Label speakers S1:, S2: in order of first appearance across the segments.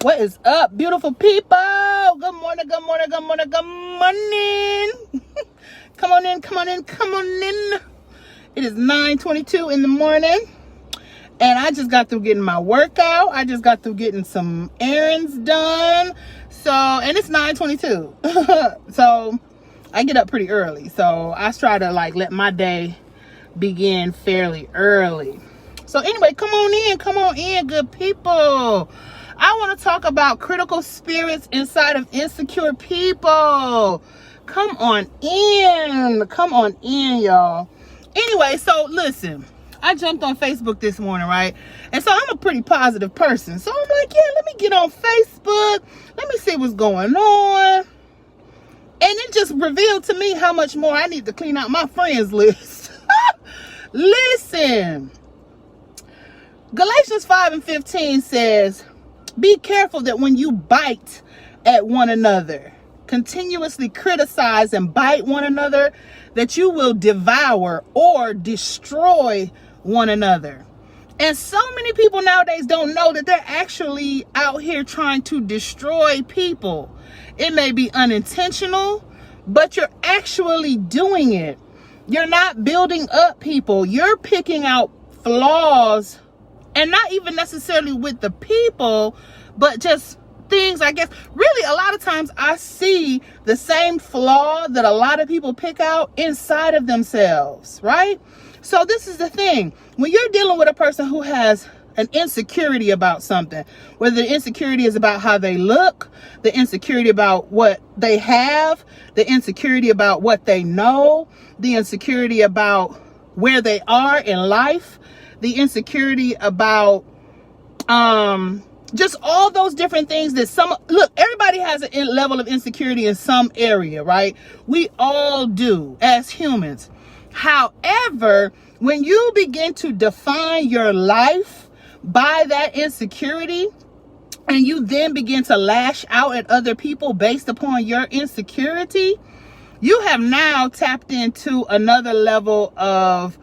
S1: What is up, beautiful people? Good morning, good morning, good morning, good morning. Come on in, come on in, come on in. It is 9:22 in the morning. And I just got through getting my workout. I just got through getting some errands done. And it's 9:22. So I get up pretty early. So I try to let my day begin fairly early. So anyway, come on in, good people. I want to talk about critical spirits inside of insecure people. Come on in, y'all. Anyway, so listen, I jumped on Facebook this morning, right? And so I'm a pretty positive person. So I'm like, yeah, let me get on Facebook. Let me see what's going on. And it just revealed to me how much more I need to clean out my friends list. Listen, Galatians 5:15 says, be careful that when you bite at one another, continuously criticize and bite one another, that you will devour or destroy one another. And so many people nowadays don't know that they're actually out here trying to destroy people. It may be unintentional, but you're actually doing it. You're not building up people. You're picking out flaws, and not even necessarily with the people, but just things, I guess. Really, a lot of times I see the same flaw that a lot of people pick out inside of themselves, right? So this is the thing. When you're dealing with a person who has an insecurity about something, whether the insecurity is about how they look, the insecurity about what they have, the insecurity about what they know, the insecurity about where they are in life, the insecurity about just all those different things that everybody has a level of insecurity in some area, right? We all do as humans. However, when you begin to define your life by that insecurity, and you then begin to lash out at other people based upon your insecurity, you have now tapped into another level of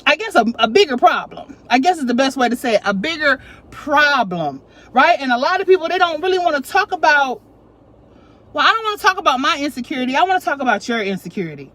S1: I guess a bigger problem. I guess is the best way to say it. A bigger problem, right? And a lot of people, they don't really want to talk about, I don't want to talk about my insecurity. I want to talk about your insecurity.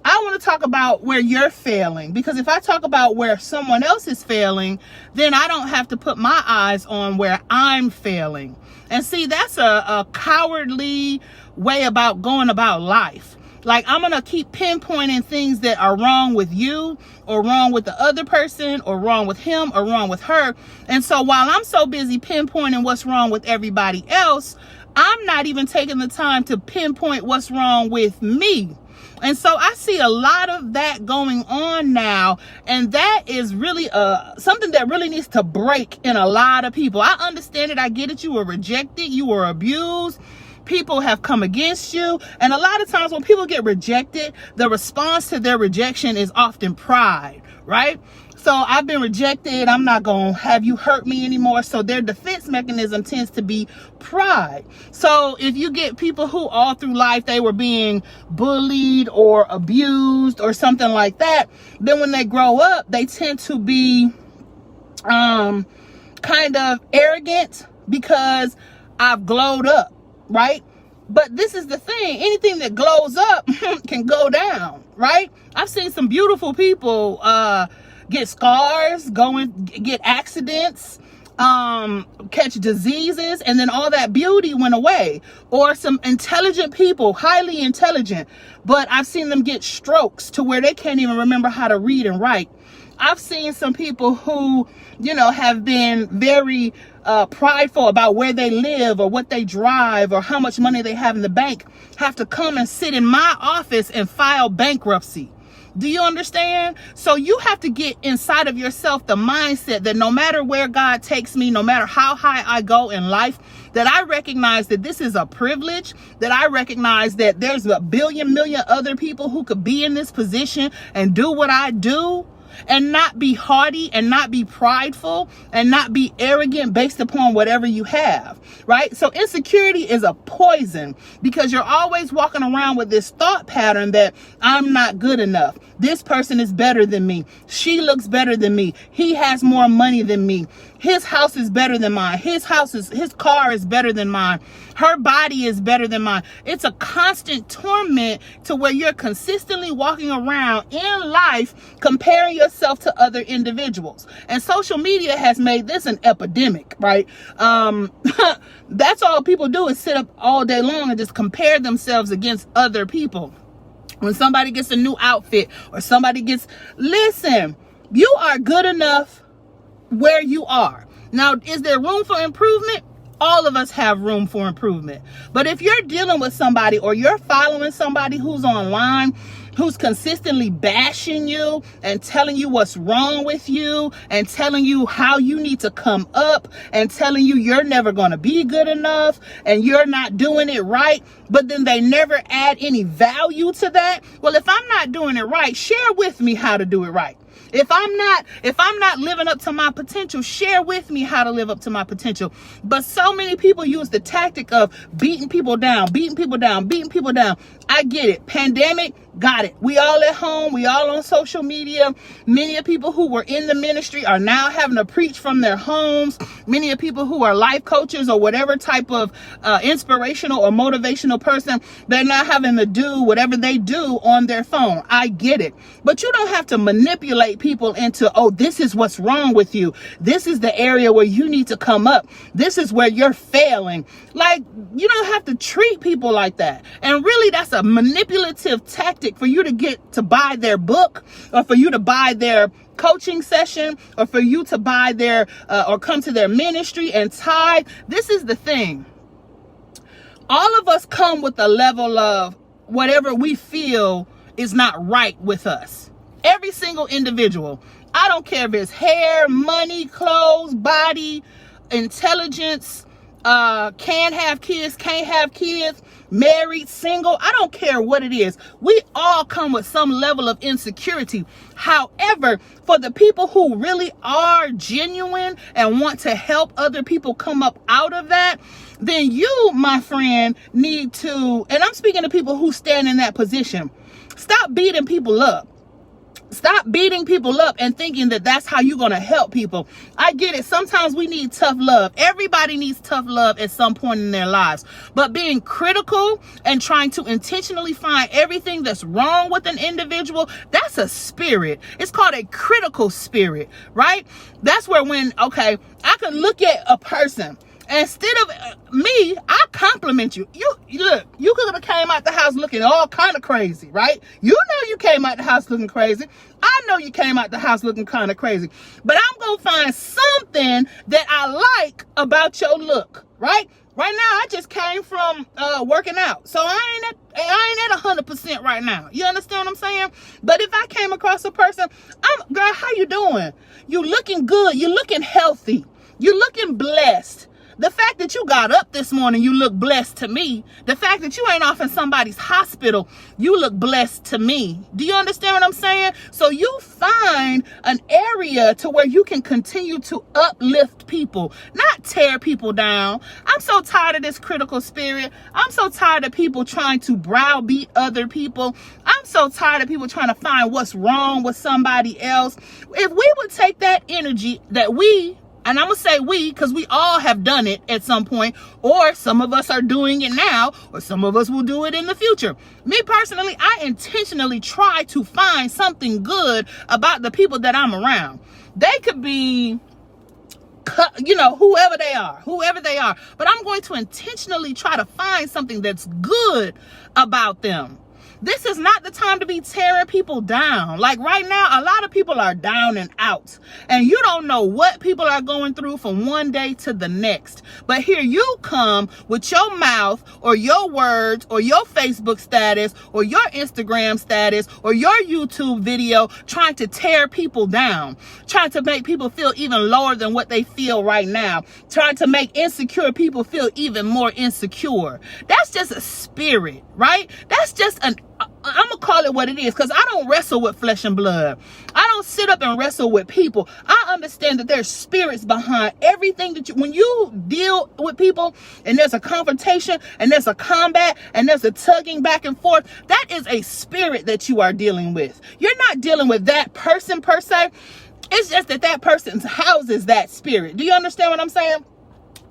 S1: I want to talk about where you're failing, because if I talk about where someone else is failing, then I don't have to put my eyes on where I'm failing. And see, that's a cowardly way about going about life. I'm going to keep pinpointing things that are wrong with you, or wrong with the other person, or wrong with him, or wrong with her. And so while I'm so busy pinpointing what's wrong with everybody else, I'm not even taking the time to pinpoint what's wrong with me. And so I see a lot of that going on now. And that is really something that really needs to break in a lot of people. I understand it. I get it. You were rejected. You were abused. People have come against you. And a lot of times when people get rejected, the response to their rejection is often pride, right? So I've been rejected. I'm not going to have you hurt me anymore. So their defense mechanism tends to be pride. So if you get people who all through life, they were being bullied or abused or something like that, then when they grow up, they tend to be kind of arrogant because I've glowed up. Right? But this is the thing. Anything that glows up can go down, right? I've seen some beautiful people get scars, get accidents, catch diseases, and then all that beauty went away. Or some intelligent people, highly intelligent, but I've seen them get strokes to where they can't even remember how to read and write. I've seen some people who, have been very prideful about where they live or what they drive or how much money they have in the bank, have to come and sit in my office and file bankruptcy. Do you understand? So you have to get inside of yourself the mindset that no matter where God takes me, no matter how high I go in life, that I recognize that this is a privilege, that I recognize that there's a million other people who could be in this position and do what I do. and not be haughty and not be prideful and not be arrogant based upon whatever you have, right? So insecurity is a poison because you're always walking around with this thought pattern that I'm not good enough. This person is better than me. She looks better than me. He has more money than me. His house is better than mine. His car is better than mine. Her body is better than mine. It's a constant torment to where you're consistently walking around in life comparing yourself to other individuals. And social media has made this an epidemic, right? That's all people do is sit up all day long and just compare themselves against other people. When somebody gets a new outfit or listen, you are good enough where you are. Now, is there room for improvement? All of us have room for improvement. But if you're dealing with somebody or you're following somebody who's online, who's consistently bashing you and telling you what's wrong with you and telling you how you need to come up and telling you you're never going to be good enough and you're not doing it right, but then they never add any value to that. Well, if I'm not doing it right, share with me how to do it right. If I'm not living up to my potential, share with me how to live up to my potential. But so many people use the tactic of beating people down. I get it. Pandemic, got it. We all at home. We all on social media. Many of people who were in the ministry are now having to preach from their homes. Many of people who are life coaches or whatever type of inspirational or motivational person, they're now having to do whatever they do on their phone. I get it. But you don't have to manipulate people into, oh, this is what's wrong with you. This is the area where you need to come up. This is where you're failing. Like, you don't have to treat people like that. And really, that's a manipulative tactic for you to get to buy their book or for you to buy their coaching session or for you to buy their or come to their ministry and tithe. This is the thing. All of us come with a level of whatever we feel is not right with us. Every single individual. I don't care if it's hair, money, clothes, body, intelligence, can have kids, can't have kids, married, single. I don't care what it is. We all come with some level of insecurity. However, for the people who really are genuine and want to help other people come up out of that, then you, my friend, need to, and I'm speaking to people who stand in that position, stop beating people up. Stop beating people up and thinking that that's how you're going to help people. I get it. Sometimes we need tough love. Everybody needs tough love at some point in their lives. But being critical and trying to intentionally find everything that's wrong with an individual, that's a spirit. It's called a critical spirit, right? That's where I can look at a person. Instead of me, I compliment you. You could have came out the house looking all kind of crazy, right? You know you came out the house looking crazy. I know you came out the house looking kind of crazy. But I'm going to find something that I like about your look, right? Right now, I just came from working out. So I ain't at 100% right now. You understand what I'm saying? But if I came across a person, girl, how you doing? You looking good. You looking healthy. You looking blessed. The fact that you got up this morning, you look blessed to me. The fact that you ain't off in somebody's hospital, you look blessed to me. Do you understand what I'm saying? So you find an area to where you can continue to uplift people, not tear people down. I'm so tired of this critical spirit. I'm so tired of people trying to browbeat other people. I'm so tired of people trying to find what's wrong with somebody else. If we would take that energy that and I'm going to say we, because we all have done it at some point, or some of us are doing it now, or some of us will do it in the future. Me personally, I intentionally try to find something good about the people that I'm around. They could be, whoever they are. But I'm going to intentionally try to find something that's good about them. This is not the time to be tearing people down. Like right now, a lot of people are down and out. And you don't know what people are going through from one day to the next. But here you come with your mouth or your words or your Facebook status or your Instagram status or your YouTube video trying to tear people down. Trying to make people feel even lower than what they feel right now. Trying to make insecure people feel even more insecure. That's just a spirit, right? That's just I'm gonna call it what it is, because I don't wrestle with flesh and blood. I don't sit up and wrestle with people. I understand that there's spirits behind everything that when you deal with people and there's a confrontation and there's a combat and there's a tugging back and forth, that is a spirit that you are dealing with. You're not dealing with that person per se. It's just that that person houses that spirit. Do you understand what I'm saying?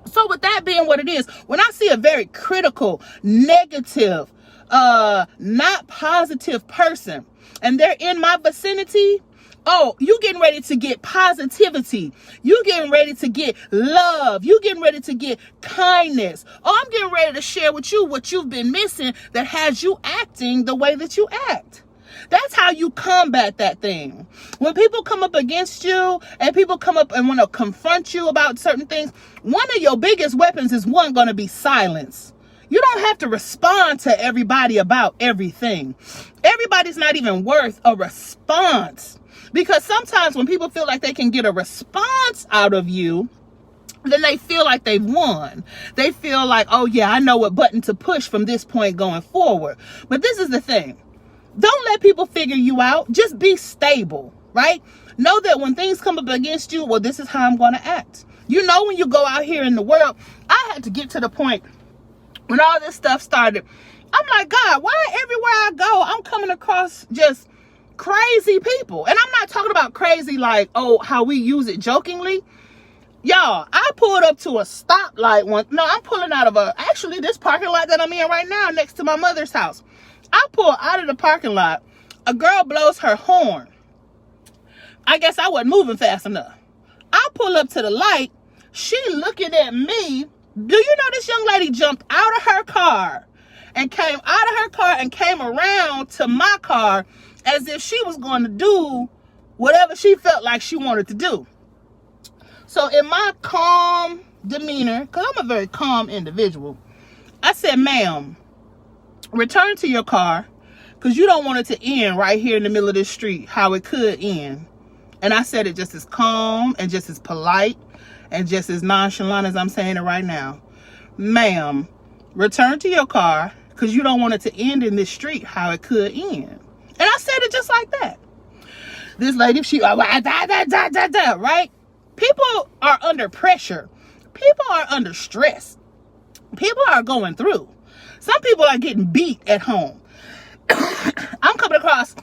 S1: So with that being what it is, when I see a very critical, negative, not positive person and they're in my vicinity, oh, you getting ready to get positivity. You getting ready to get love. You getting ready to get kindness. Oh, I'm getting ready to share with you what you've been missing that has you acting the way that you act. That's how you combat that thing. When people come up against you and people come up and want to confront you about certain things, one of your biggest weapons is going to be silence. You don't have to respond to everybody about everything. Everybody's not even worth a response. Because sometimes when people feel like they can get a response out of you, then they feel like they've won. They feel like, oh yeah, I know what button to push from this point going forward. But this is the thing. Don't let people figure you out. Just be stable, right? Know that when things come up against you, well, this is how I'm going to act. You know, when you go out here in the world, I had to get to the point when all this stuff started. I'm like, God, why everywhere I go, I'm coming across just crazy people? And I'm not talking about crazy like, oh, how we use it jokingly. Y'all, I pulled up to a stoplight I'm pulling out of actually this parking lot that I'm in right now next to my mother's house. I pull out of the parking lot. A girl blows her horn. I guess I wasn't moving fast enough. I pull up to the light. She looking at me. Do you know this young lady jumped out of her car and came around to my car as if she was going to do whatever she felt like she wanted to do. So in my calm demeanor, because I'm a very calm individual, I said, ma'am, return to your car, because you don't want it to end right here in the middle of this street how it could end. And I said it just as calm and just as polite and just as nonchalant as I'm saying it right now. Ma'am, return to your car, because you don't want it to end in this street how it could end. And I said it just like that. This lady, she right? People are under pressure. People are under stress. People are going through. Some people are getting beat at home. I'm coming across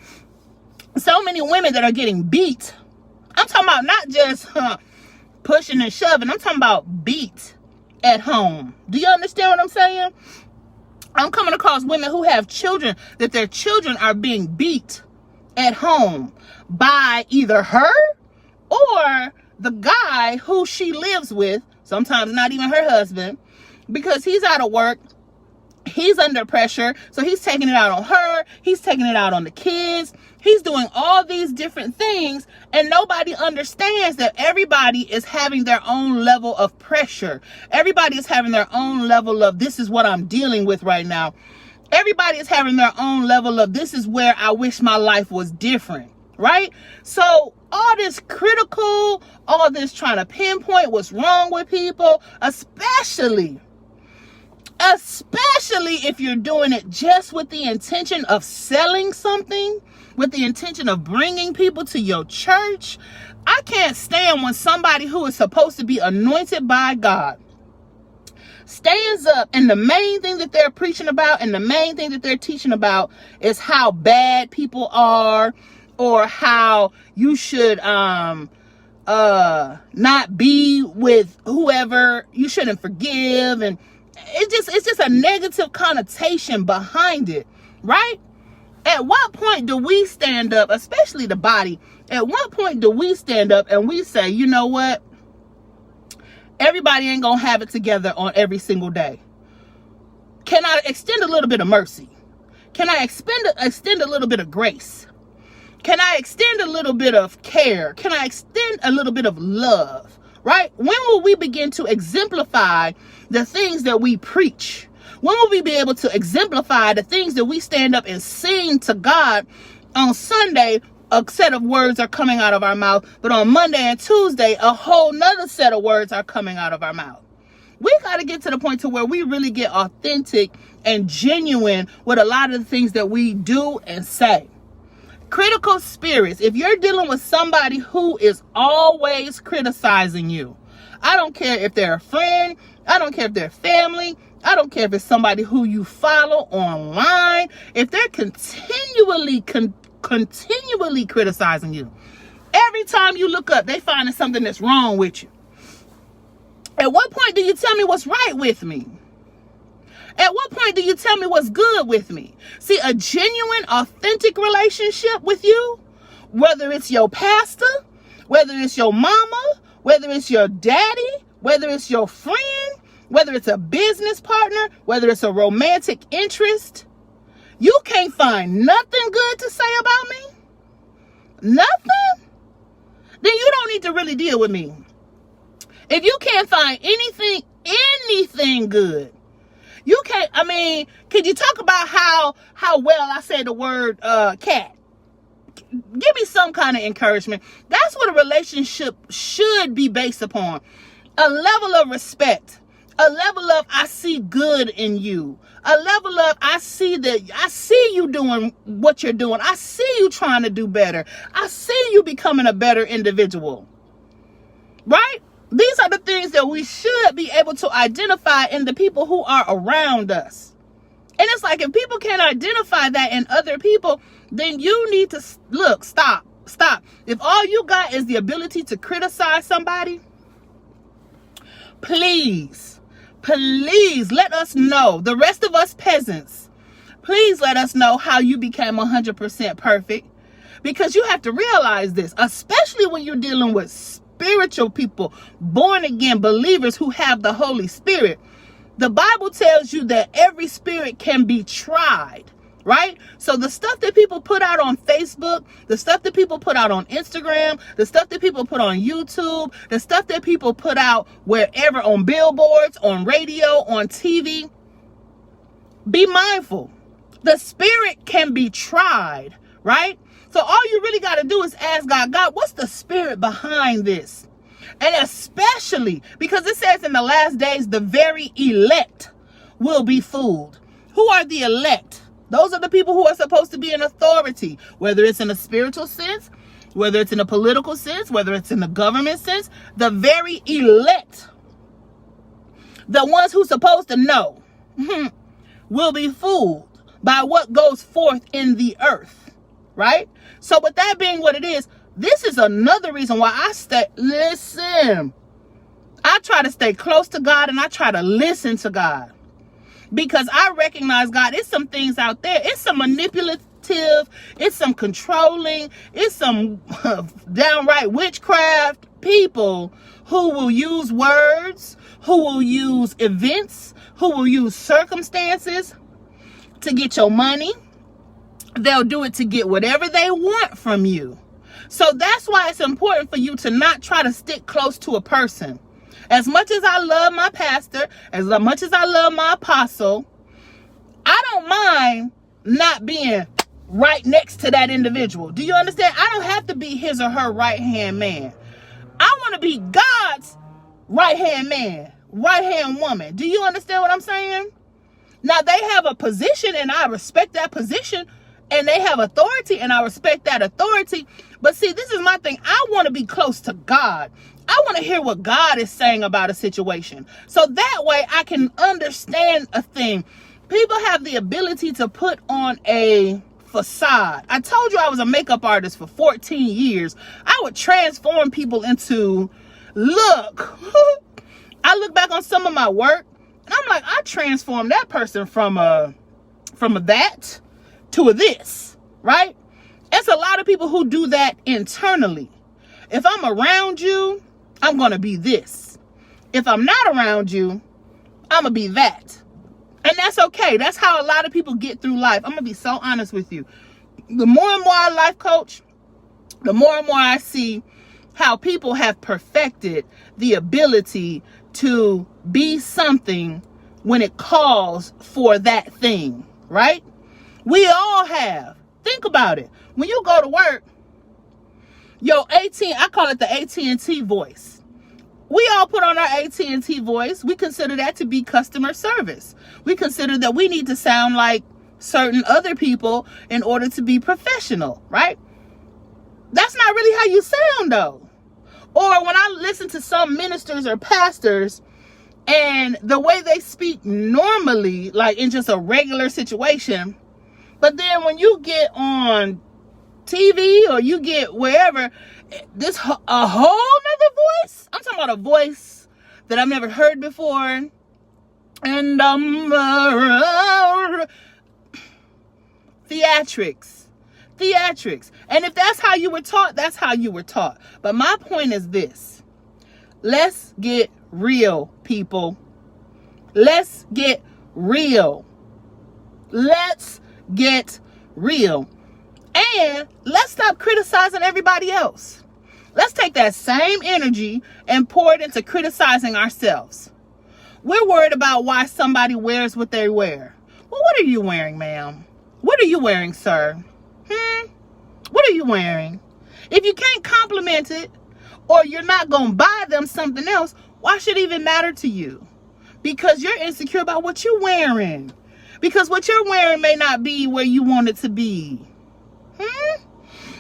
S1: so many women that are getting beat. I'm talking about not just pushing and shoving. I'm talking about beat at home. Do you understand what I'm saying? I'm coming across women who have children, that their children are being beat at home by either her or the guy who she lives with, sometimes not even her husband, because he's out of work. He's under pressure, so he's taking it out on her. He's taking it out on the kids. He's doing all these different things, and nobody understands that everybody is having their own level of pressure. Everybody is having their own level of, this is what I'm dealing with right now. Everybody is having their own level of, this is where I wish my life was different, right? So all this critical, all this trying to pinpoint what's wrong with people, especially if you're doing it just with the intention of selling something, with the intention of bringing people to your church. I can't stand when somebody who is supposed to be anointed by God stands up and the main thing that they're preaching about and the main thing that they're teaching about is how bad people are, or how you should not be with whoever, you shouldn't forgive, and it's just a negative connotation behind it, right? At what point do we stand up, especially the body, at what point do we stand up and we say, you know what? Everybody ain't gonna have it together on every single day. Can I extend a little bit of mercy? Can I extend a little bit of grace? Can I extend a little bit of care? Can I extend a little bit of love? Right? When will we begin to exemplify the things that we preach? When will we be able to exemplify the things that we stand up and sing to God on Sunday? A set of words are coming out of our mouth, but on Monday and Tuesday, a whole nother set of words are coming out of our mouth. We got to get to the point to where we really get authentic and genuine with a lot of the things that we do and say. Critical spirits. If you're dealing with somebody who is always criticizing you, I don't care if they're a friend, I don't care if they're family, I don't care if it's somebody who you follow online, if they're continually criticizing you, every time you look up, they finding something that's wrong with you. At what point do you tell me what's right with me? At what point do you tell me what's good with me? See, a genuine, authentic relationship with you, whether it's your pastor, whether it's your mama, whether it's your daddy, whether it's your friend, whether it's a business partner, whether it's a romantic interest, you can't find nothing good to say about me? Nothing? Then you don't need to really deal with me. If you can't find anything good, you can't, could you talk about how well I say the word cat? Give me some kind of encouragement. That's what a relationship should be based upon. A level of respect. A level of I see good in you. A level of I see you doing what you're doing. I see you trying to do better. I see you becoming a better individual. Right? These are the things that we should be able to identify in the people who are around us. And it's like, if people can't identify that in other people, then you need to stop. If all you got is the ability to criticize somebody, please let us know. The rest of us peasants, please let us know how you became 100% perfect. Because you have to realize this, especially when you're dealing with spiritual people, born again believers who have the Holy Spirit. The Bible tells you that every spirit can be tried, right? So the stuff that people put out on Facebook, the stuff that people put out on Instagram, the stuff that people put on YouTube, the stuff that people put out wherever, on billboards, on radio, on TV, be mindful. The spirit can be tried, right? So all you really got to do is ask God, what's the spirit behind this? And especially because it says in the last days, the very elect will be fooled. Who are the elect? Those are the people who are supposed to be in authority, whether it's in a spiritual sense, whether it's in a political sense, whether it's in the government sense. The very elect, the ones who's supposed to know, will be fooled by what goes forth in the earth. Right? So with that being what it is, this is another reason why I try to stay close to God, and I try to listen to God, because I recognize, God, it's some things out there. It's some manipulative, it's some controlling, it's some downright witchcraft people who will use words, who will use events, who will use circumstances to get your money. They'll do it to get whatever they want from you. So that's why it's important for you to not try to stick close to a person. As much as I love my pastor, as much as I love my apostle, I don't mind not being right next to that individual. Do you understand? I don't have to be his or her right-hand man. I want to be God's right-hand man, right-hand woman. Do you understand what I'm saying? Now, they have a position, and I respect that position. And they have authority, and I respect that authority. But see, this is my thing. I want to be close to God. I want to hear what God is saying about a situation. So that way I can understand a thing. People have the ability to put on a facade. I told you I was a makeup artist for 14 years. I would transform people into, look. I look back on some of my work, and I'm like, I transformed that person from a that to a this, right? It's a lot of people who do that internally. If I'm around you, I'm going to be this. If I'm not around you, I'm going to be that. And that's okay. That's how a lot of people get through life. I'm going to be so honest with you. The more and more I life coach, the more and more I see how people have perfected the ability to be something when it calls for that thing, right? We all have. Think about it. When you go to work, I call it the AT&T voice. We all put on our AT&T voice, we consider that to be customer service. We consider that we need to sound like certain other people in order to be professional, right? That's not really how you sound, though. Or when I listen to some ministers or pastors and the way they speak normally, like in just a regular situation, but then when you get on TV or you get wherever, this a whole nother voice. I'm talking about a voice that I've never heard before. And theatrics. And if that's how you were taught, that's how you were taught. But my point is this. Let's get real, people. Let's get real. Let's get real. And let's stop criticizing everybody else. Let's take that same energy and pour it into criticizing ourselves. We're worried about why somebody wears what they wear. Well, what are you wearing, ma'am? What are you wearing, sir? What are you wearing? If you can't compliment it, or you're not going to buy them something else, why should it even matter to you? Because you're insecure about what you're wearing. Because what you're wearing may not be where you want it to be.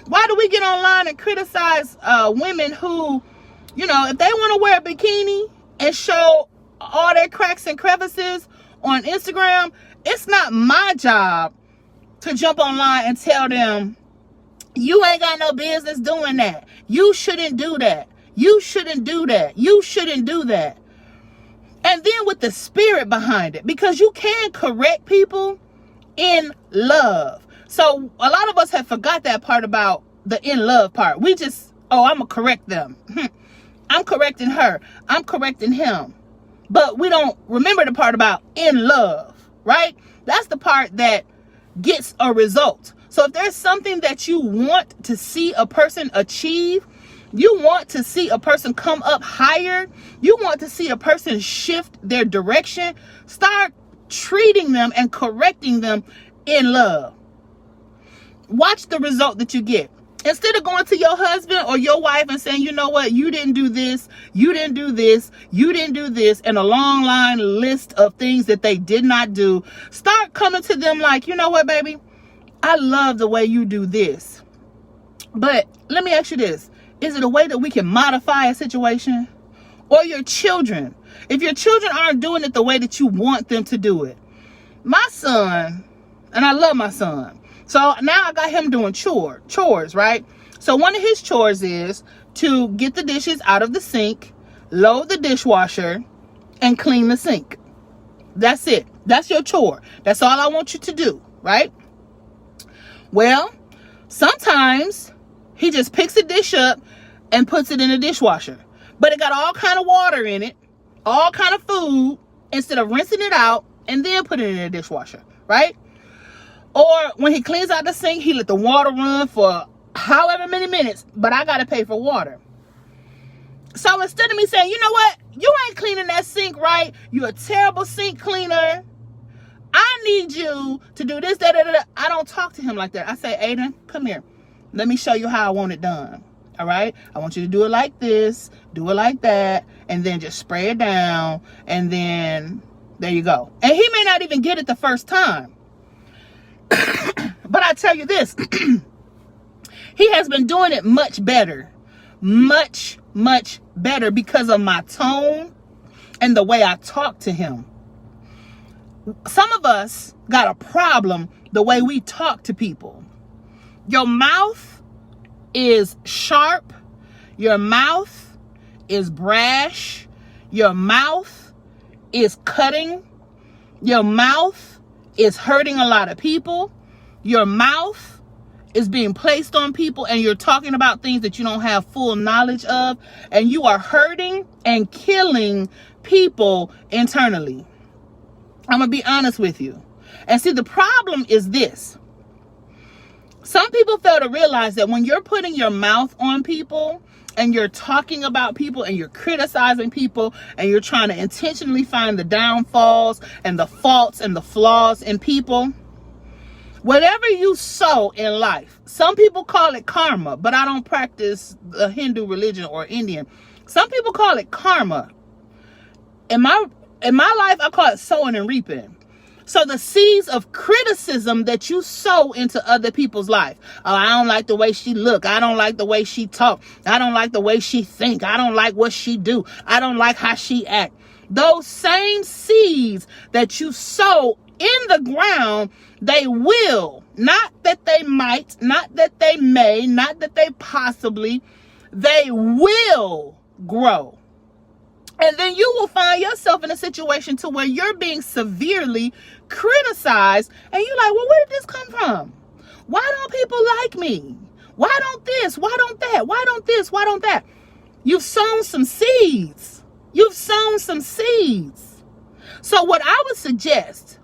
S1: Why do we get online and criticize women who, you know, if they want to wear a bikini and show all their cracks and crevices on Instagram, it's not my job to jump online and tell them, you ain't got no business doing that. You shouldn't do that. You shouldn't do that. You shouldn't do that. And then with the spirit behind it, because you can correct people in love. So a lot of us have forgot that part about the in love part. We just, I'm going to correct them. I'm correcting her. I'm correcting him. But we don't remember the part about in love, right? That's the part that gets a result. So if there's something that you want to see a person achieve, you want to see a person come up higher, you want to see a person shift their direction, start treating them and correcting them in love. Watch the result that you get. Instead of going to your husband or your wife and saying, you know what, you didn't do this, you didn't do this, you didn't do this, and a long line list of things that they did not do, start coming to them like, you know what, baby, I love the way you do this. But let me ask you this. Is it a way that we can modify a situation? Or your children? If your children aren't doing it the way that you want them to do it. My son, and I love my son. So now I got him doing chores, right? So one of his chores is to get the dishes out of the sink, load the dishwasher, and clean the sink. That's it. That's your chore. That's all I want you to do, right? Well, sometimes he just picks a dish up and puts it in the dishwasher. But it got all kind of water in it, all kind of food, instead of rinsing it out and then put it in the dishwasher, right? Or when he cleans out the sink, he let the water run for however many minutes, but I got to pay for water. So instead of me saying, you know what, you ain't cleaning that sink right, you're a terrible sink cleaner, I need you to do this, that, I don't talk to him like that. I say, Aiden, come here. Let me show you how I want it done. All right? I want you to do it like this, do it like that, and then just spray it down, and then there you go. And he may not even get it the first time. But I tell you this, he has been doing it much better. Much, much better because of my tone and the way I talk to him. Some of us got a problem the way we talk to people. Your mouth is sharp. Your mouth is brash. Your mouth is cutting. Your mouth is hurting a lot of people. Your mouth is being placed on people and you're talking about things that you don't have full knowledge of, and you are hurting and killing people internally. I'm going to be honest with you. And see, the problem is this. Some people fail to realize that when you're putting your mouth on people and you're talking about people and you're criticizing people and you're trying to intentionally find the downfalls and the faults and the flaws in people, whatever you sow in life, some people call it karma, but I don't practice the Hindu religion or Indian. Some people call it karma. In my life, I call it sowing and reaping. So the seeds of criticism that you sow into other people's life. Oh, I don't like the way she look. I don't like the way she talk. I don't like the way she think. I don't like what she do. I don't like how she act. Those same seeds that you sow in the ground, they will, not that they might, not that they may, not that they possibly, they will grow. And then you will find yourself in a situation to where you're being severely criticized. And you're like, well, where did this come from? Why don't people like me? Why don't this? Why don't that? Why don't this? Why don't that? You've sown some seeds. You've sown some seeds. So what I would suggest,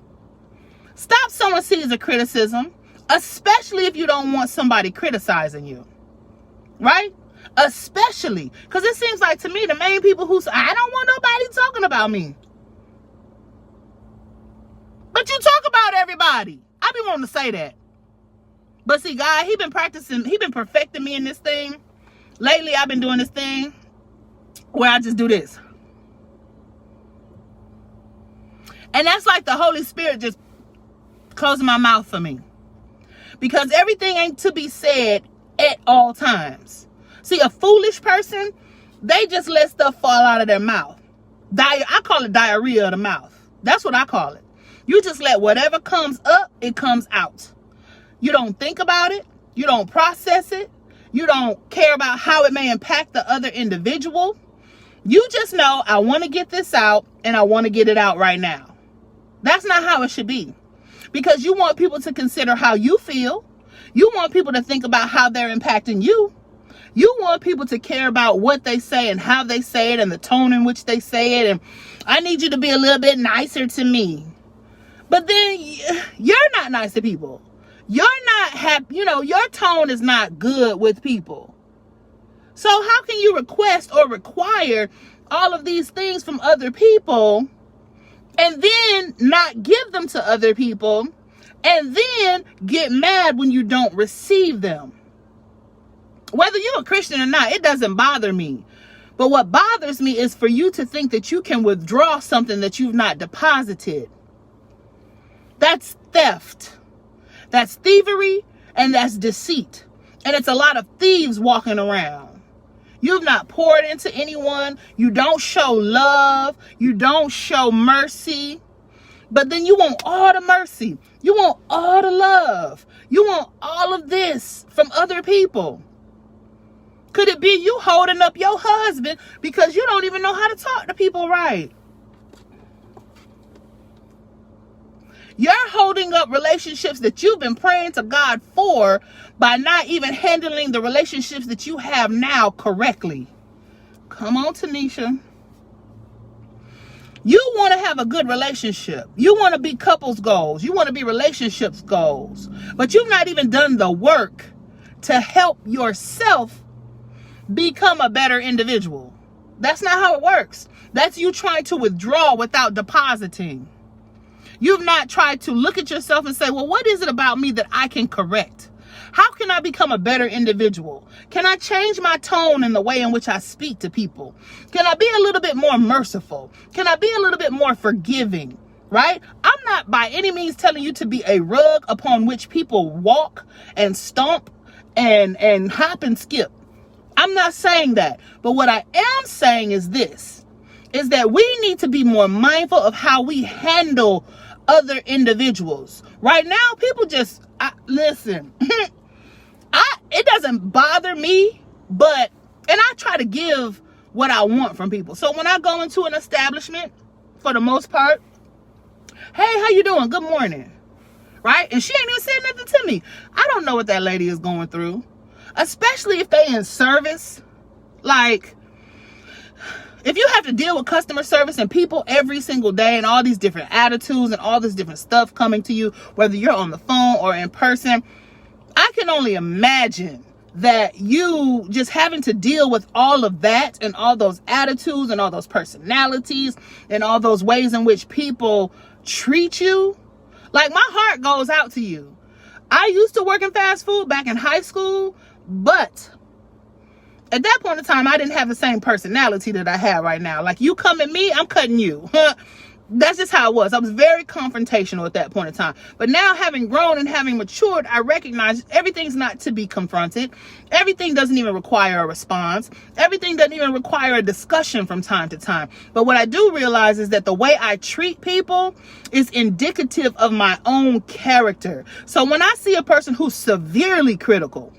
S1: stop sowing seeds of criticism, especially if you don't want somebody criticizing you. Right? Especially because it seems like to me the main people who say, I don't want nobody talking about me. But you talk about everybody. I be wanting to say that. But see, God, he been perfecting me in this thing. Lately, I've been doing this thing where I just do this. And that's like the Holy Spirit just closing my mouth for me. Because everything ain't to be said at all times. See, a foolish person, they just let stuff fall out of their mouth. I call it diarrhea of the mouth. That's what I call it. You just let whatever comes up, it comes out. You don't think about it. You don't process it. You don't care about how it may impact the other individual. You just know, I want to get this out and I want to get it out right now. That's not how it should be. Because you want people to consider how you feel. You want people to think about how they're impacting you. You want people to care about what they say and how they say it and the tone in which they say it. And I need you to be a little bit nicer to me. But then you're not nice to people. You're not happy. Your tone is not good with people. So how can you request or require all of these things from other people and then not give them to other people and then get mad when you don't receive them? Whether you're a Christian or not, it doesn't bother me. But what bothers me is for you to think that you can withdraw something that you've not deposited. That's theft. That's thievery and that's deceit. And it's a lot of thieves walking around. You've not poured into anyone. You don't show love. You don't show mercy. But then you want all the mercy. You want all the love. You want all of this from other people. Could it be you holding up your husband because you don't even know how to talk to people right? You're holding up relationships that you've been praying to God for by not even handling the relationships that you have now correctly. Come on, Tynisha. You want to have a good relationship. You want to be couples goals. You want to be relationships goals. But you've not even done the work to help yourself become a better individual. That's not how it works. That's you trying to withdraw without depositing. You've not tried to look at yourself and say, well, what is it about me that I can correct? How can I become a better individual? Can I change my tone in the way in which I speak to people? Can I be a little bit more merciful? Can I be a little bit more forgiving? Right? I'm not by any means telling you to be a rug upon which people walk and stomp and hop and skip. I'm not saying that. But what I am saying is this, is that we need to be more mindful of how we handle other individuals. Right now, people just, listen, it doesn't bother me, and I try to give what I want from people. So when I go into an establishment, for the most part, hey, how you doing? Good morning. Right? And she ain't even saying nothing to me. I don't know what that lady is going through. Especially if they in service. Like, if you have to deal with customer service and people every single day and all these different attitudes and all this different stuff coming to you, whether you're on the phone or in person, I can only imagine that you just having to deal with all of that and all those attitudes and all those personalities and all those ways in which people treat you. Like, my heart goes out to you. I used to work in fast food back in high school, but at that point in time, I didn't have the same personality that I have right now. Like, you come at me, I'm cutting you. That's just how it was. I was very confrontational at that point in time. But now, having grown and having matured, I recognize everything's not to be confronted. Everything doesn't even require a response. Everything doesn't even require a discussion from time to time. But what I do realize is that the way I treat people is indicative of my own character. So when I see a person who's severely critical,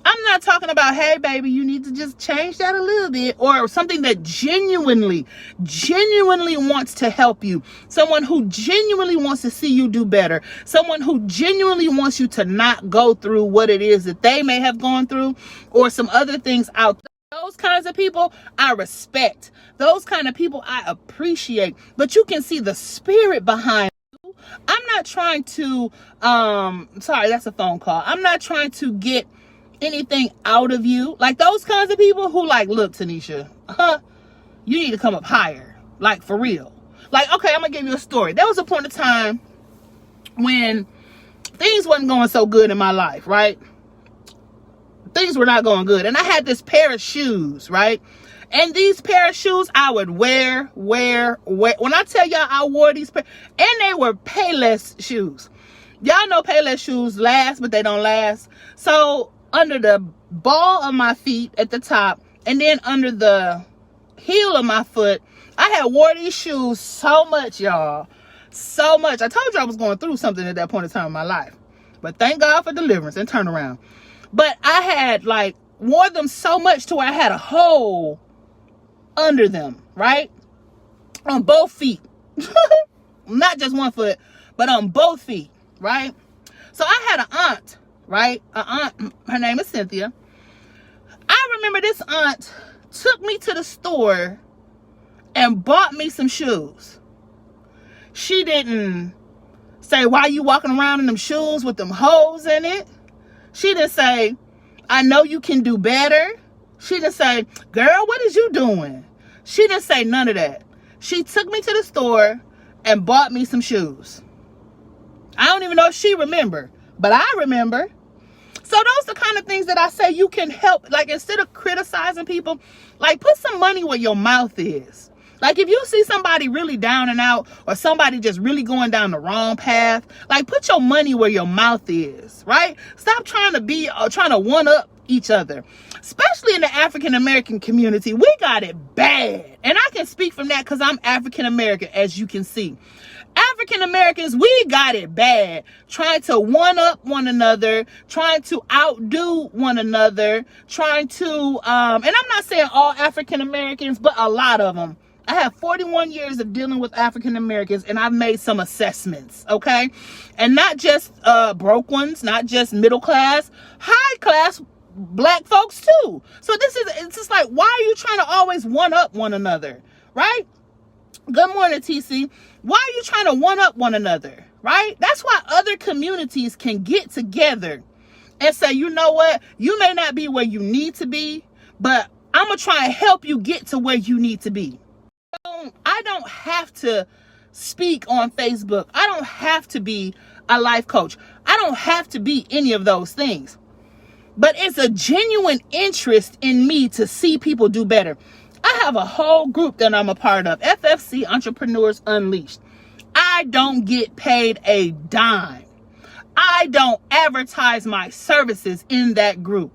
S1: I'm not talking about, hey, baby, you need to just change that a little bit, or something that genuinely wants to help you. Someone who genuinely wants to see you do better. Someone who genuinely wants you to not go through what it is that they may have gone through, or some other things out there. Those kinds of people I respect. Those kind of people I appreciate. But you can see the spirit behind you. I'm not trying to, sorry, that's a phone call. I'm not trying to get anything out of you. Like, those kinds of people who like, look, Tynisha, you need to come up higher. Like, for real. Like, okay, I'm gonna give you a story. There was a point in time when things wasn't going so good in my life, right? Things were not going good. And I had this pair of shoes, right? And these pair of shoes I would wear. When I tell y'all I wore these pair, and they were Payless shoes. Y'all know Payless shoes last, but they don't last. So under the ball of my feet at the top, and then under the heel of my foot, I had wore these shoes so much, y'all. So much. I told you I was going through something at that point in time in my life. But thank God for deliverance and turnaround. But I had, like, wore them so much to where I had a hole under them, right? On both feet. Not just one foot, but on both feet, right? So I had an aunt, right? An aunt, her name is Cynthia. I remember this aunt took me to the store and bought me some shoes. She didn't say, why you walking around in them shoes with them holes in it? She didn't say, I know you can do better. She didn't say, girl, what is you doing? She didn't say none of that. She took me to the store and bought me some shoes. I don't even know if she remembered, but I remember. So those are the kind of things that I say you can help. Like, instead of criticizing people, like, put some money where your mouth is. Like, if you see somebody really down and out, or somebody just really going down the wrong path, like, put your money where your mouth is, right? Stop trying to one up each other. Especially in the African American community, we got it bad. And I can speak from that because I'm African American, as you can see. African Americans, we got it bad. Trying to one up one another, trying to outdo one another, trying to, and I'm not saying all African Americans, but a lot of them. I have 41 years of dealing with African Americans, and I've made some assessments, okay? And not just broke ones, not just middle class, high class black folks too. So it's just like, why are you trying to always one up one another, right? Good morning, TC. Why are you trying to one up one another, right? That's why other communities can get together and say, you know what? You may not be where you need to be, but I'm going to try and help you get to where you need to be. I don't have to speak on Facebook. I don't have to be a life coach. I don't have to be any of those things. But it's a genuine interest in me to see people do better. I have a whole group that I'm a part of, FFC Entrepreneurs Unleashed. I don't get paid a dime. I don't advertise my services in that group.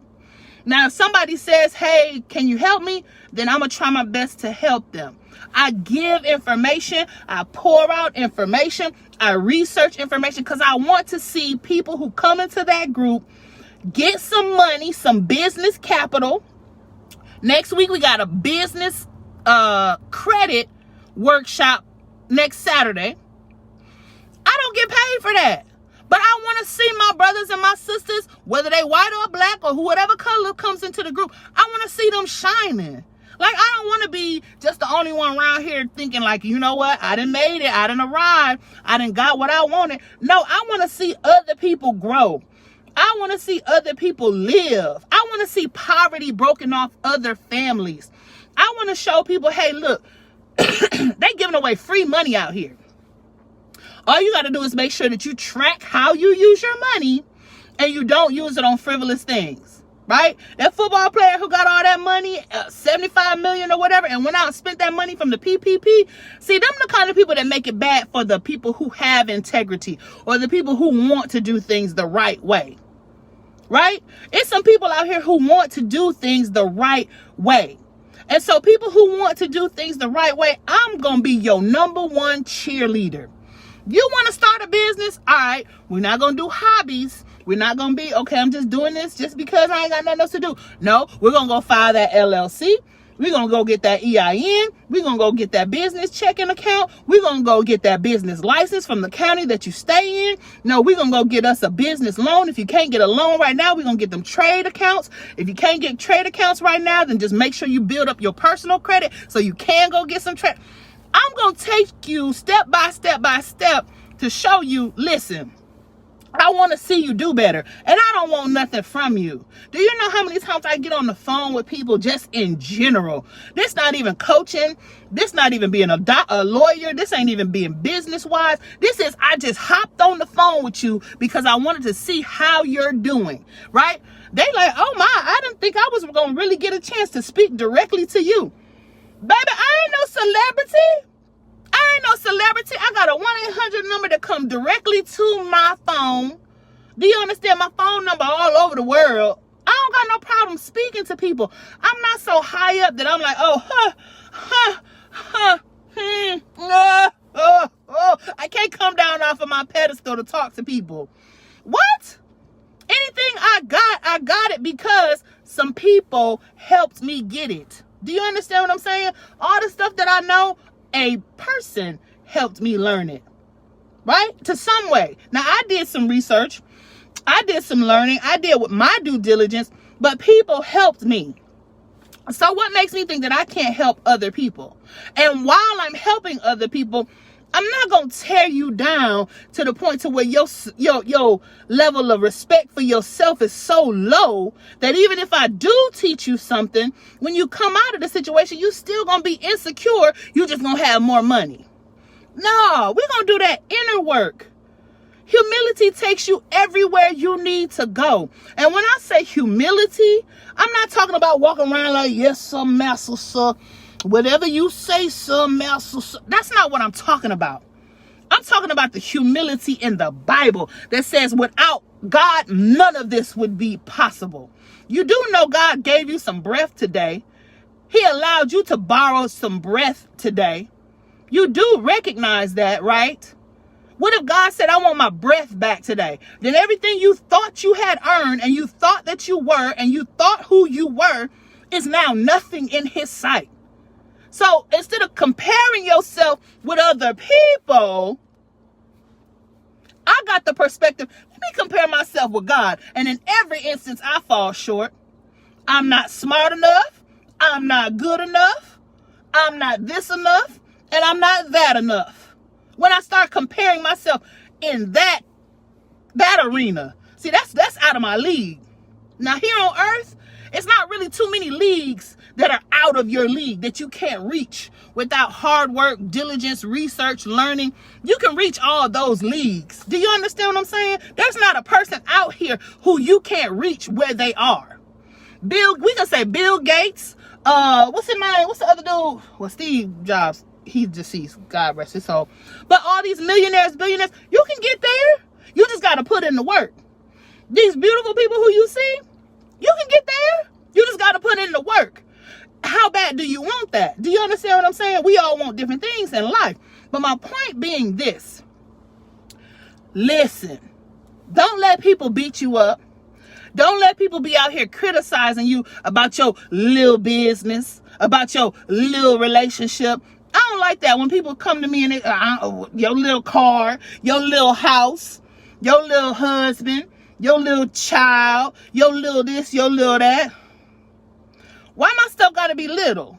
S1: Now, if somebody says, hey, can you help me? Then I'm going to try my best to help them. I give information. I pour out information. I research information because I want to see people who come into that group get some money, some business capital. Next week, we got a business credit workshop next Saturday. I don't get paid for that. But I want to see my brothers and my sisters, whether they white or black or whatever color comes into the group, I want to see them shining. Like, I don't want to be just the only one around here thinking like, you know what? I done made it. I done arrived. I done got what I wanted. No, I want to see other people grow. I want to see other people live. I want to see poverty broken off other families. I want to show people, hey, look, they giving away free money out here. All you got to do is make sure that you track how you use your money and you don't use it on frivolous things. right? That football player who got all that money, 75 million or whatever, and went out and spent that money from the PPP. See, them the kind of people that make it bad for the people who have integrity, or the people who want to do things the right way, right? It's some people out here who want to do things the right way. And so people who want to do things the right way, I'm going to be your number one cheerleader. You want to start a business? All right, we're not going to do hobbies. We're not going to be, okay, I'm just doing this just because I ain't got nothing else to do. No, we're going to go file that LLC. We're going to go get that EIN. We're going to go get that business checking account. We're going to go get that business license from the county that you stay in. No, we're going to go get us a business loan. If you can't get a loan right now, we're going to get them trade accounts. If you can't get trade accounts right now, then just make sure you build up your personal credit so you can go get some trade. I'm going to take you step by step by step to show you, listen, I want to see you do better, and I don't want nothing from you. Do you know how many times I get on the phone with people just in general? This not even coaching. This not even being a lawyer. This ain't even being business-wise. This is, I just hopped on the phone with you because I wanted to see how you're doing, right? They like, oh my, I didn't think I was going to really get a chance to speak directly to you. Baby, I ain't no celebrity. I got a 1-800 number that comes directly to my phone. Do you understand? My phone number all over the world. I don't got no problem speaking to people. I'm not so high up that I'm like, I can't come down off of my pedestal to talk to people. What? Anything I got it because some people helped me get it. Do you understand what I'm saying? All the stuff that I know, a person helped me learn it, right? To some way. Now, I did some research. I did some learning. I did with my due diligence, but people helped me. So what makes me think that I can't help other people? And while I'm helping other people, I'm not going to tear you down to the point to where your level of respect for yourself is so low that even if I do teach you something, when you come out of the situation, you still going to be insecure. You just going to have more money. No, we're going to do that inner work. Humility takes you everywhere you need to go. And when I say humility, I'm not talking about walking around like, yes, sir, master, sir. Whatever you say, sir, master, sir. That's not what I'm talking about. I'm talking about the humility in the Bible that says without God, none of this would be possible. You do know God gave you some breath today. He allowed you to borrow some breath today. You do recognize that, right? What if God said, I want my breath back today? Then everything you thought you had earned and you thought that you were and you thought who you were is now nothing in his sight. So instead of comparing yourself with other people, I got the perspective, let me compare myself with God. And in every instance, I fall short. I'm not smart enough. I'm not good enough. I'm not this enough. And I'm not that enough. When I start comparing myself in that arena, see, that's out of my league. Now here on earth, it's not really too many leagues that are out of your league that you can't reach without hard work, diligence, research, learning. You can reach all those leagues. Do you understand what I'm saying? There's not a person out here who you can't reach where they are. We can say Bill Gates. What's his name? What's the other dude? Well, Steve Jobs. He's deceased. God rest his soul. But all these millionaires, billionaires, you can get there. You just got to put in the work. These beautiful people who you see, you can get there. You just got to put in the work. How bad do you want that? Do you understand what I'm saying? We all want different things in life. But my point being this. Listen. Don't let people beat you up. Don't let people be out here criticizing you about your little business, about your little relationship. I don't like that when people come to me and your little car, your little house, your little husband, your little child, your little this, your little that. Why my stuff got to be little?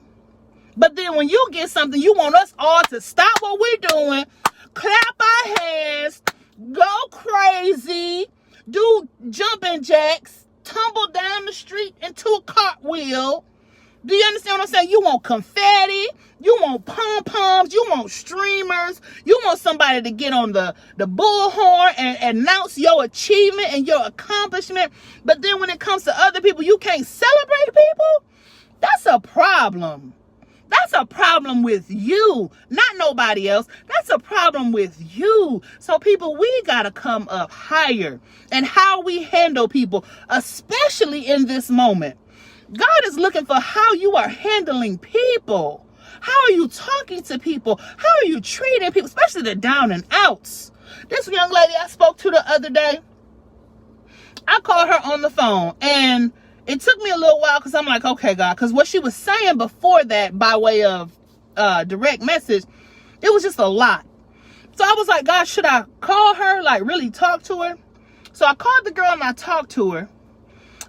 S1: But then when you get something, you want us all to stop what we're doing, clap our hands, go crazy, do jumping jacks, tumble down the street into a cartwheel, Do you understand what I'm saying? You want confetti, you want pom-poms, you want streamers, you want somebody to get on the bullhorn and announce your achievement and your accomplishment. But then when it comes to other people, you can't celebrate people? That's a problem. That's a problem with you, not nobody else. That's a problem with you. So people, we got to come up higher and how we handle people, especially in this moment. God is looking for how you are handling people. How are you talking to people? How are you treating people, especially the down and outs? This young lady I spoke to the other day, I called her on the phone, and it took me a little while because I'm like, okay, God, because what she was saying before that by way of direct message, it was just a lot. So I was like, God, should I call her, like really talk to her? So I called the girl and I talked to her.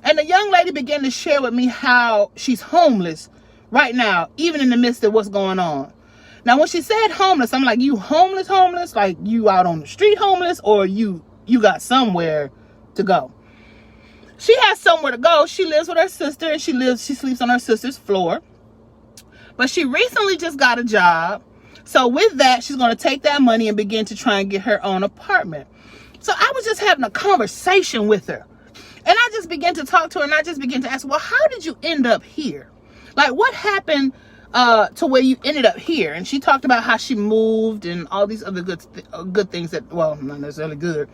S1: And the young lady began to share with me how she's homeless right now, even in the midst of what's going on. Now, when she said homeless, I'm like, you homeless? Like you out on the street homeless, or you got somewhere to go? She has somewhere to go. She lives with her sister, and she sleeps on her sister's floor. But she recently just got a job. So with that, she's going to take that money and begin to try and get her own apartment. So I was just having a conversation with her. And I just began to talk to her, and I just began to ask, well, how did you end up here? Like, what happened to where you ended up here? And she talked about how she moved and all these other good things that, well, not necessarily good.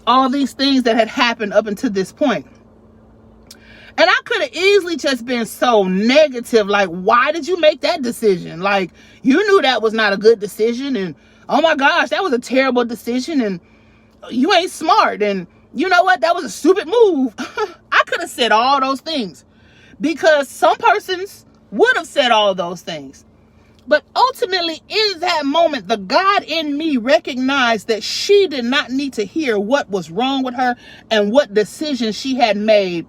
S1: All these things that had happened up until this point. And I could have easily just been so negative. Like, why did you make that decision? Like, you knew that was not a good decision. And, oh my gosh, that was a terrible decision. And you ain't smart. And you know what? That was a stupid move. I could have said all those things, because some persons would have said all those things. But ultimately, in that moment, the God in me recognized that she did not need to hear what was wrong with her and what decisions she had made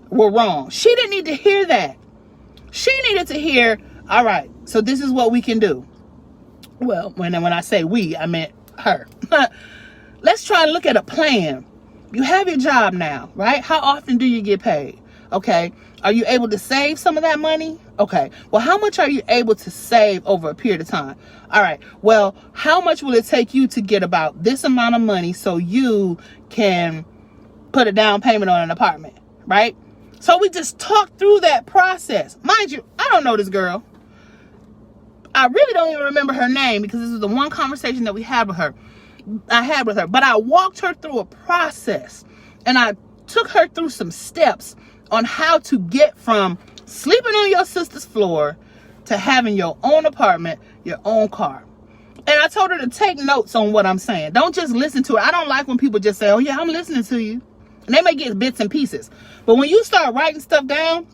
S1: were wrong. She didn't need to hear that. She needed to hear, all right, so this is what we can do. Well, when I say we, I meant her. Let's try and look at a plan. You have your job now, right? How often do you get paid? Okay. Are you able to save some of that money? Okay. Well, how much are you able to save over a period of time? All right. Well, how much will it take you to get about this amount of money so you can put a down payment on an apartment, right? So we just talked through that process. Mind you, I don't know this girl. I really don't even remember her name, because this is the one conversation that I had with her. But I walked her through a process, and I took her through some steps on how to get from sleeping on your sister's floor to having your own apartment, your own car. And I told her to take notes on what I'm saying. Don't just listen to it. I don't like when people just say, oh yeah, I'm listening to you. And they may get bits and pieces. But when you start writing stuff down,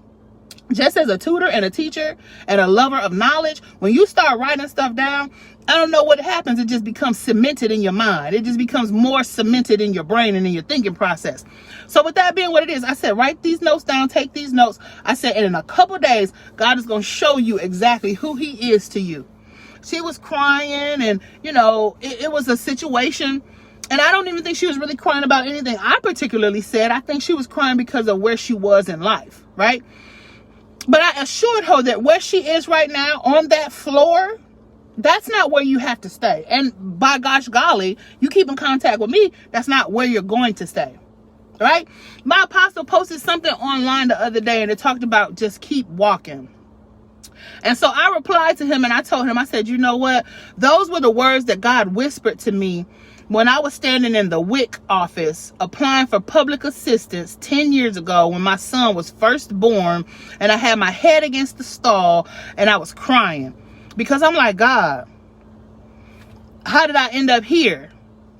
S1: just as a tutor and a teacher and a lover of knowledge, when you start writing stuff down, I don't know what happens. It just becomes cemented in your mind. It just becomes more cemented in your brain and in your thinking process. So with that being what it is, I said, write these notes down, take these notes. I said, and in a couple days, God is going to show you exactly who he is to you. She was crying, and, you know, it was a situation. And I don't even think she was really crying about anything I particularly said. I think she was crying because of where she was in life, right? But I assured her that where she is right now on that floor, that's not where you have to stay. And by gosh golly, you keep in contact with me, that's not where you're going to stay, right? My apostle posted something online the other day, and it talked about just keep walking. And so I replied to him, and I told him, I said, you know what? Those were the words that God whispered to me when I was standing in the WIC office applying for public assistance 10 years ago, when my son was first born, and I had my head against the stall and I was crying, because I'm like, God, how did I end up here?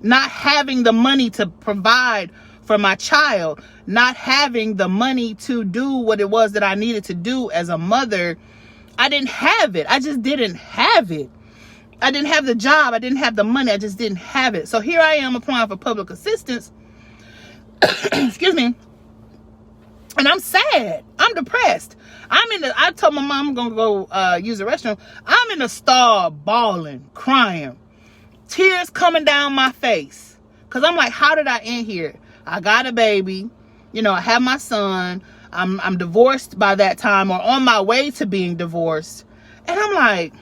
S1: Not having the money to provide for my child, not having the money to do what it was that I needed to do as a mother. I didn't have it. I just didn't have it. I didn't have the job. I didn't have the money. I just didn't have it. So here I am applying for public assistance. Excuse me. And I'm sad. I'm depressed. I told my mom I'm going to go use the restroom. I'm in the stall bawling, crying, tears coming down my face. Because I'm like, how did I end here? I got a baby. You know, I have my son. I'm divorced by that time, or on my way to being divorced. And I'm like,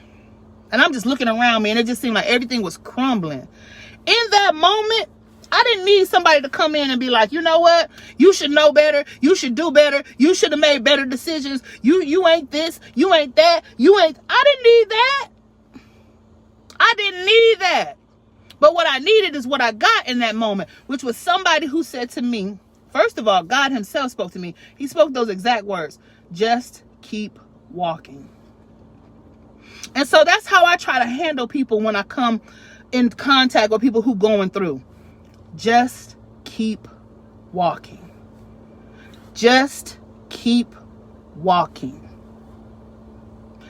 S1: and I'm just looking around me, and it just seemed like everything was crumbling. In that moment, I didn't need somebody to come in and be like, you know what? You should know better. You should do better. You should have made better decisions. You ain't this. You ain't that. I didn't need that. I didn't need that. But what I needed is what I got in that moment, which was somebody who said to me, first of all, God himself spoke to me. He spoke those exact words. Just keep walking. And so that's how I try to handle people when I come in contact with people who going through. Just keep walking. Just keep walking.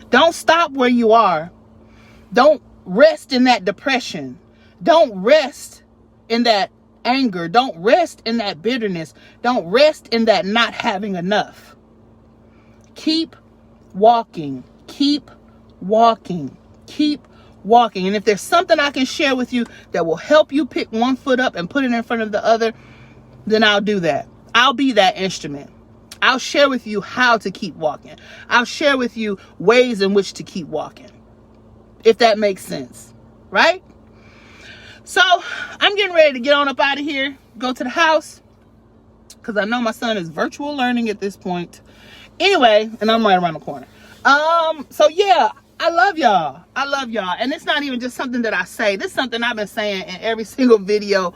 S1: Don't stop where you are. Don't rest in that depression. Don't rest in that anger. Don't rest in that bitterness. Don't rest in that not having enough. Keep walking. Keep walking. Keep walking. And if there's something I can share with you that will help you pick one foot up and put it in front of the other, then I'll do that. I'll be that instrument. I'll share with you how to keep walking. I'll share with you ways in which to keep walking. If that makes sense, right? So I'm getting ready to get on up out of here, go to the house, because I know my son is virtual learning at this point. Anyway, and I'm right around the corner. So yeah, I love y'all. I love y'all. And it's not even just something that I say. This is something I've been saying in every single video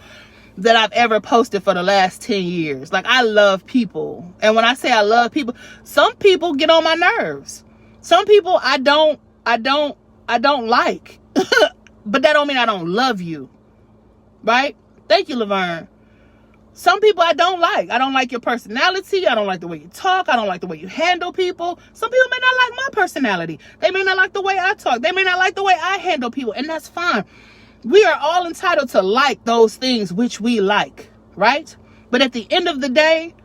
S1: that I've ever posted for the last 10 years. Like, I love people. And when I say I love people, some people get on my nerves. Some people I don't like. But that don't mean I don't love you. Right? Thank you, Laverne. Some people I don't like. I don't like your personality. I don't like the way you talk. I don't like the way you handle people. Some people may not like my personality. They may not like the way I talk. They may not like the way I handle people. And that's fine. We are all entitled to like those things which we like. Right? But at the end of the day,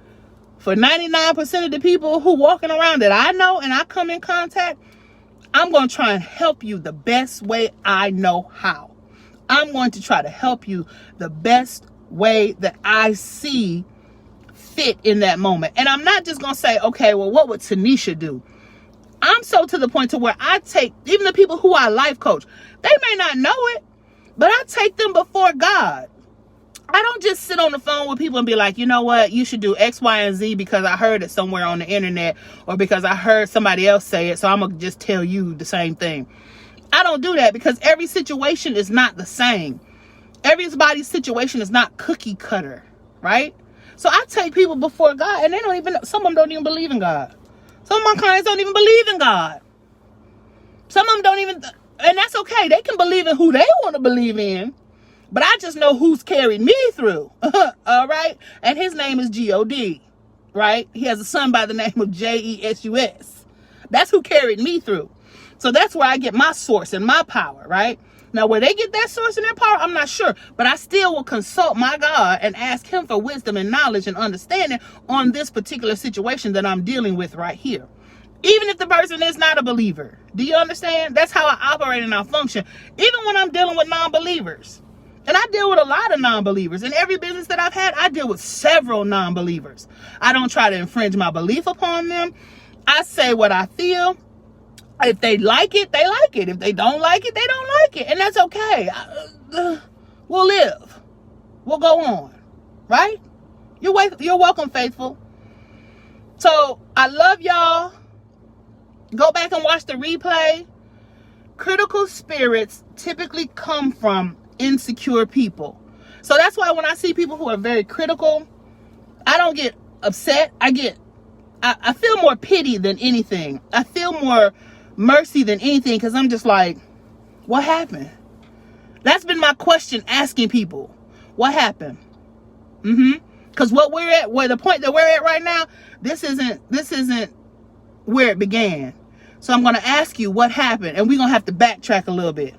S1: for 99% of the people who walking around that I know and I come in contact, I'm going to try and help you the best way I know how. I'm going to try to help you the best way that I see fit in that moment. And I'm not just going to say, okay, well, what would Tynisha do? I'm so to the point to where I take, even the people who I life coach, they may not know it, but I take them before God. I don't just sit on the phone with people and be like, you know what, you should do X, Y, and Z because I heard it somewhere on the internet, or because I heard somebody else say it, so I'm going to just tell you the same thing. I don't do that, because every situation is not the same. Everybody's situation is not cookie cutter, right? So I take people before God, and they don't even, some of them don't even believe in God. Some of my clients don't even believe in God. Some of them don't even, and that's okay. They can believe in who they want to believe in. But I just know who's carried me through. All right? And his name is G-O-D. Right? He has a son by the name of J-E-S-U-S. That's who carried me through. So that's where I get my source and my power, right? Now, where they get that source and their power, I'm not sure. But I still will consult my God and ask him for wisdom and knowledge and understanding on this particular situation that I'm dealing with right here. Even if the person is not a believer. Do you understand? That's how I operate and I function. Even when I'm dealing with non-believers. And I deal with a lot of non-believers. In every business that I've had, I deal with several non-believers. I don't try to infringe my belief upon them. I say what I feel. If they like it, they like it. If they don't like it, they don't like it. And that's okay. We'll live. We'll go on. Right? You're welcome, faithful. So, I love y'all. Go back and watch the replay. Critical spirits typically come from insecure people. So that's why when I see people who are very critical, I don't get upset. I feel more pity than anything. I feel more mercy than anything, because I'm just like, what happened? That's been my question, asking people, what happened? Because where the point that we're at right now, this isn't where it began. So I'm going to ask you what happened, and we're going to have to backtrack a little bit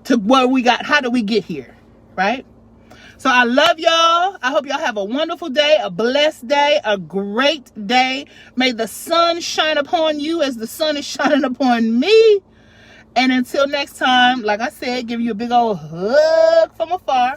S1: to where we got, how did we get here, right? So I love y'all. I hope y'all have a wonderful day, a blessed day, a great day. May the sun shine upon you as the sun is shining upon me. And until next time, like I said, give you a big old hug from afar.